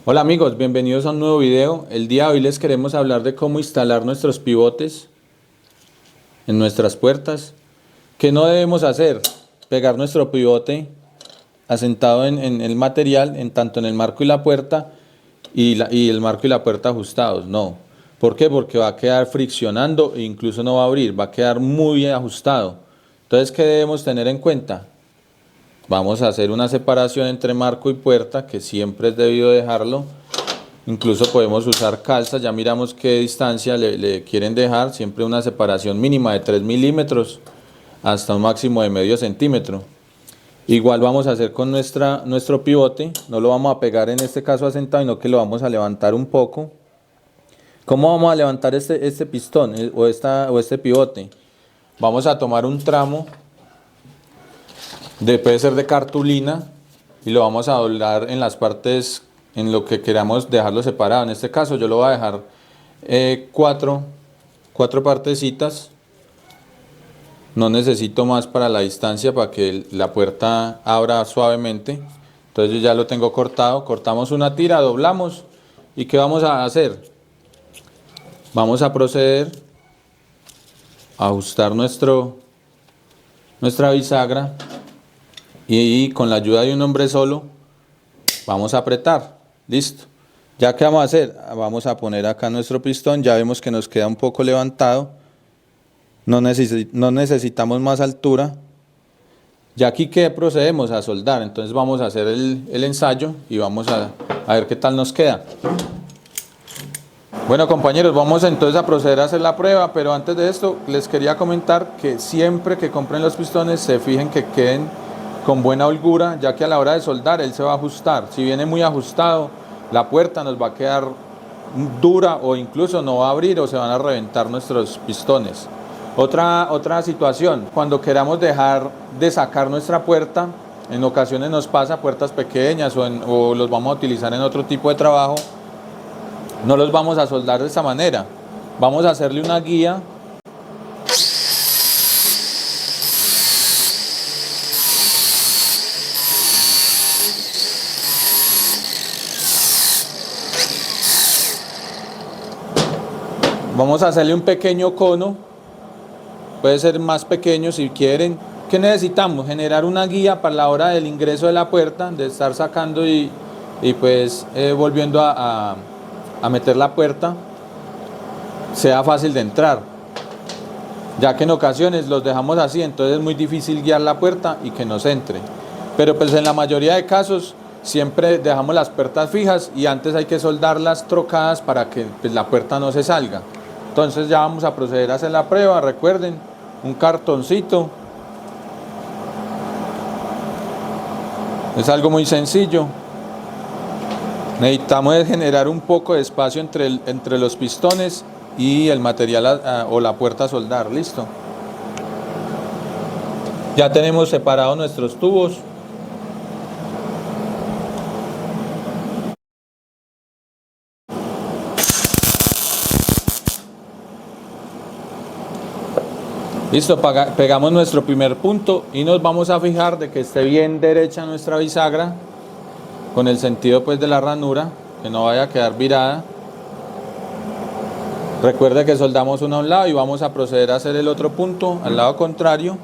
Hola amigos, bienvenidos a un nuevo video. El día de hoy les queremos hablar de cómo instalar nuestros pivotes en nuestras puertas. ¿Qué no debemos hacer? Pegar nuestro pivote asentado en el material, en tanto en el marco y la puerta y el marco y la puerta ajustados. No. ¿Por qué? Porque va a quedar friccionando e incluso no va a abrir, va a quedar muy ajustado. Entonces, ¿qué debemos tener en cuenta? Vamos a hacer una separación entre marco y puerta, que siempre es debido dejarlo. Incluso podemos usar calzas, ya miramos qué distancia le quieren dejar, siempre una separación mínima de 3 milímetros hasta un máximo de medio centímetro. Igual vamos a hacer con nuestro pivote, no lo vamos a pegar en este caso asentado, sino que lo vamos a levantar un poco. ¿Cómo vamos a levantar este pistón o este pivote? Vamos a tomar un tramo, puede ser de cartulina, y lo vamos a doblar en las partes en lo que queramos dejarlo separado. En este caso yo lo voy a dejar cuatro partecitas. No necesito más para la distancia para que la puerta abra suavemente. Entonces yo ya lo tengo cortado. Cortamos una tira, doblamos. ¿Y qué vamos a hacer? Vamos a proceder a ajustar nuestra bisagra y con la ayuda de un hombre solo vamos a apretar. Listo. Ya que vamos a hacer, vamos a poner acá nuestro pistón. Ya vemos que nos queda un poco levantado. No necesitamos más altura. Ya aquí que procedemos a soldar. Entonces vamos a hacer el ensayo y vamos a ver qué tal nos queda. Bueno compañeros, vamos entonces a proceder a hacer la prueba, pero antes de esto les quería comentar que siempre que compren los pistones se fijen que queden con buena holgura, ya que a la hora de soldar él se va a ajustar. Si viene muy ajustado, la puerta nos va a quedar dura o incluso no va a abrir o se van a reventar nuestros pistones. Otra situación, cuando queramos dejar de sacar nuestra puerta, en ocasiones nos pasa puertas pequeñas o los vamos a utilizar en otro tipo de trabajo, no los vamos a soldar de esta manera. Vamos a hacerle una guía. Vamos a hacerle un pequeño cono. Puede ser más pequeño si quieren. ¿Qué necesitamos? Generar una guía para la hora del ingreso de la puerta, de estar sacando y pues volviendo a meter la puerta, sea fácil de entrar, ya que en ocasiones los dejamos así, entonces es muy difícil guiar la puerta y que nos entre. Pero pues en la mayoría de casos siempre dejamos las puertas fijas y antes hay que soldarlas trocadas para que pues, la puerta no se salga. Entonces ya vamos a proceder a hacer la prueba. Recuerden, un cartoncito, es algo muy sencillo. Necesitamos generar un poco de espacio entre los pistones y el material o la puerta a soldar. Listo. Ya tenemos separados nuestros tubos. Listo, pegamos nuestro primer punto y nos vamos a fijar de que esté bien derecha nuestra bisagra, con el sentido pues de la ranura, que no vaya a quedar virada. Recuerde que soldamos uno a un lado y vamos a proceder a hacer el otro punto al lado contrario.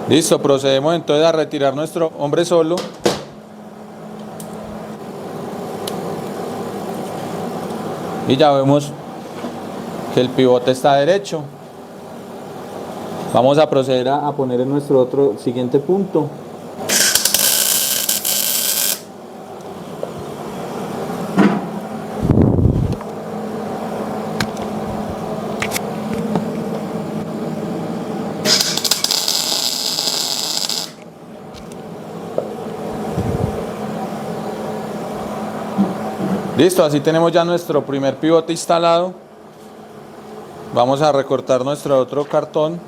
Listo, procedemos entonces a retirar nuestro hombre solo. Y ya vemos que el pivote está derecho. Vamos a proceder a poner en nuestro otro siguiente punto. Listo, así tenemos ya nuestro primer pivote instalado. Vamos a recortar nuestro otro cartón.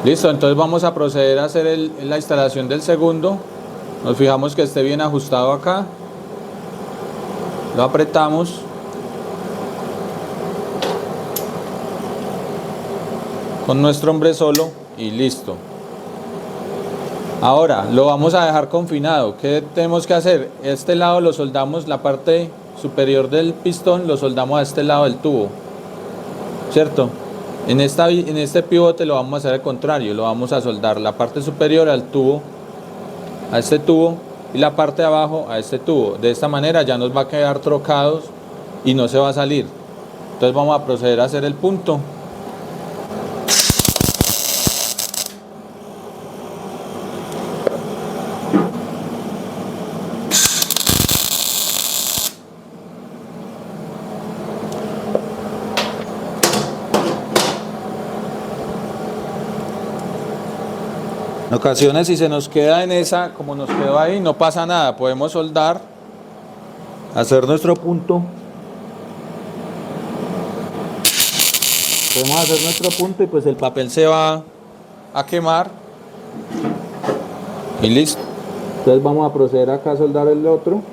Listo, entonces vamos a proceder a hacer la instalación del segundo. Nos fijamos que esté bien ajustado acá. Lo apretamos. Con nuestro hombre solo y listo. Ahora lo vamos a dejar confinado. ¿Qué tenemos que hacer? Este lado lo soldamos, la parte superior del pistón lo soldamos a este lado del tubo, ¿cierto? En este pivote lo vamos a hacer al contrario, lo vamos a soldar la parte superior al tubo, a este tubo, y la parte de abajo a este tubo. De esta manera ya nos va a quedar trocados y no se va a salir. Entonces vamos a proceder a hacer el punto. En ocasiones, si se nos queda en esa, como nos quedó ahí, no pasa nada, podemos soldar, hacer nuestro punto. Podemos hacer nuestro punto y pues el papel se va a quemar y listo. Entonces vamos a proceder acá a soldar el otro.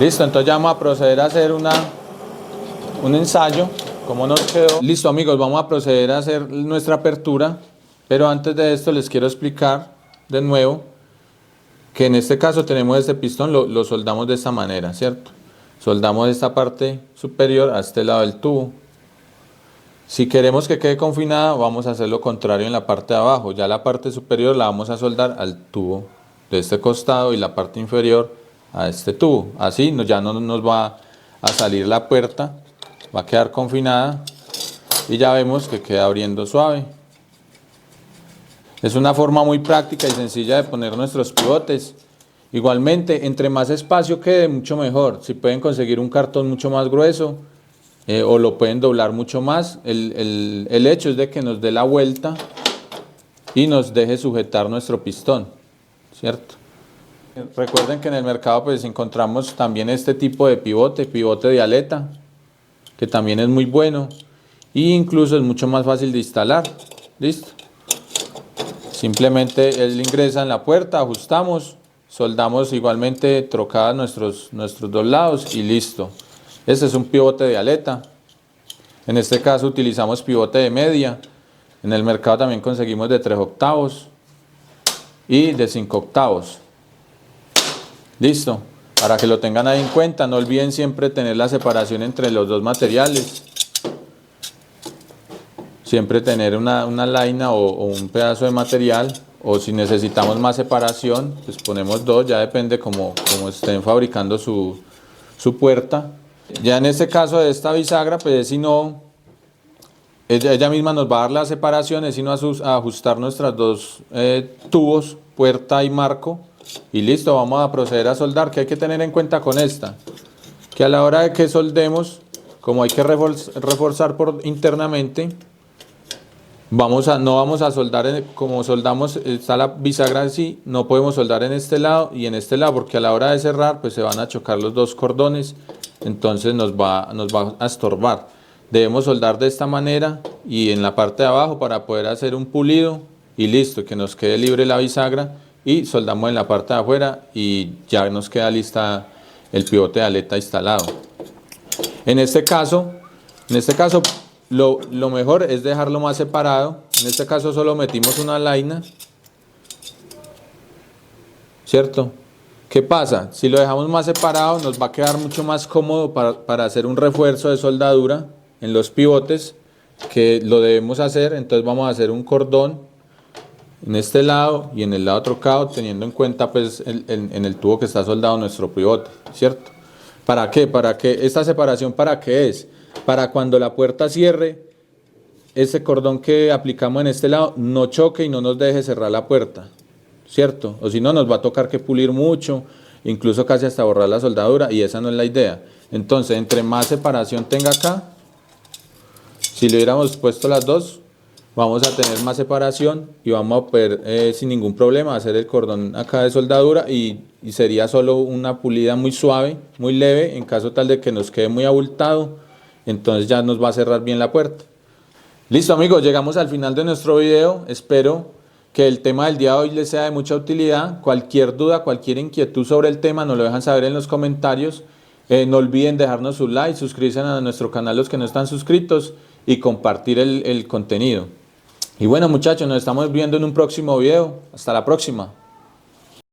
Listo, entonces ya vamos a proceder a hacer un ensayo, como nos quedó. Listo, amigos, vamos a proceder a hacer nuestra apertura, pero antes de esto les quiero explicar de nuevo que en este caso tenemos este pistón, lo soldamos de esta manera, ¿cierto? Soldamos esta parte superior a este lado del tubo. Si queremos que quede confinada, vamos a hacer lo contrario en la parte de abajo. Ya la parte superior la vamos a soldar al tubo de este costado y la parte inferior a este tubo. Así ya no nos va a salir la puerta, va a quedar confinada y ya vemos que queda abriendo suave. Es una forma muy práctica y sencilla de poner nuestros pivotes. Igualmente, entre más espacio quede, mucho mejor. Si pueden conseguir un cartón mucho más grueso o lo pueden doblar mucho más, el hecho es de que nos dé la vuelta y nos deje sujetar nuestro pistón, ¿cierto? Recuerden que en el mercado pues encontramos también este tipo de pivote de aleta, que también es muy bueno e incluso es mucho más fácil de instalar. Listo. Simplemente él ingresa en la puerta, ajustamos, soldamos igualmente trocadas nuestros dos lados y listo. Este es un pivote de aleta. En este caso utilizamos pivote de media. En el mercado también conseguimos de 3 octavos y de 5 octavos. Listo. Para que lo tengan ahí en cuenta, no olviden siempre tener la separación entre los dos materiales. Siempre tener una laina o un pedazo de material, o si necesitamos más separación, pues ponemos dos, ya depende como estén fabricando su puerta. Ya en este caso de esta bisagra, pues si no, ella misma nos va a dar la separación, es sino ajustar nuestras dos tubos, puerta y marco, y listo, vamos a proceder a soldar. ¿Qué hay que tener en cuenta con esta? Que a la hora de que soldemos, como hay que reforzar internamente, no vamos a soldar, como soldamos, está la bisagra así, no podemos soldar en este lado y en este lado, porque a la hora de cerrar pues se van a chocar los dos cordones, entonces nos va a estorbar. Debemos soldar de esta manera y en la parte de abajo para poder hacer un pulido y listo, que nos quede libre la bisagra, y soldamos en la parte de afuera y ya nos queda lista el pivote de aleta instalado. En este caso lo mejor es dejarlo más separado. En este caso solo metimos una laina, ¿cierto? ¿Qué pasa? Si lo dejamos más separado nos va a quedar mucho más cómodo para hacer un refuerzo de soldadura en los pivotes, que lo debemos hacer. Entonces vamos a hacer un cordón en este lado y en el lado trocado, teniendo en cuenta pues en el tubo que está soldado nuestro pivote, ¿cierto? ¿Para qué? ¿Esta separación para qué es? Para cuando la puerta cierre, ese cordón que aplicamos en este lado no choque y no nos deje cerrar la puerta, ¿cierto? O si no, nos va a tocar que pulir mucho, incluso casi hasta borrar la soldadura, y esa no es la idea. Entonces, entre más separación tenga acá, si le hubiéramos puesto las dos, vamos a tener más separación y vamos a poder sin ningún problema hacer el cordón acá de soldadura, y sería solo una pulida muy suave, muy leve, en caso tal de que nos quede muy abultado, entonces ya nos va a cerrar bien la puerta. Listo, amigos, llegamos al final de nuestro video. Espero que el tema del día de hoy les sea de mucha utilidad. Cualquier duda, cualquier inquietud sobre el tema, nos lo dejan saber en los comentarios. No olviden dejarnos su like, suscribirse a nuestro canal los que no están suscritos y compartir el contenido. Y bueno muchachos, nos estamos viendo en un próximo video. Hasta la próxima.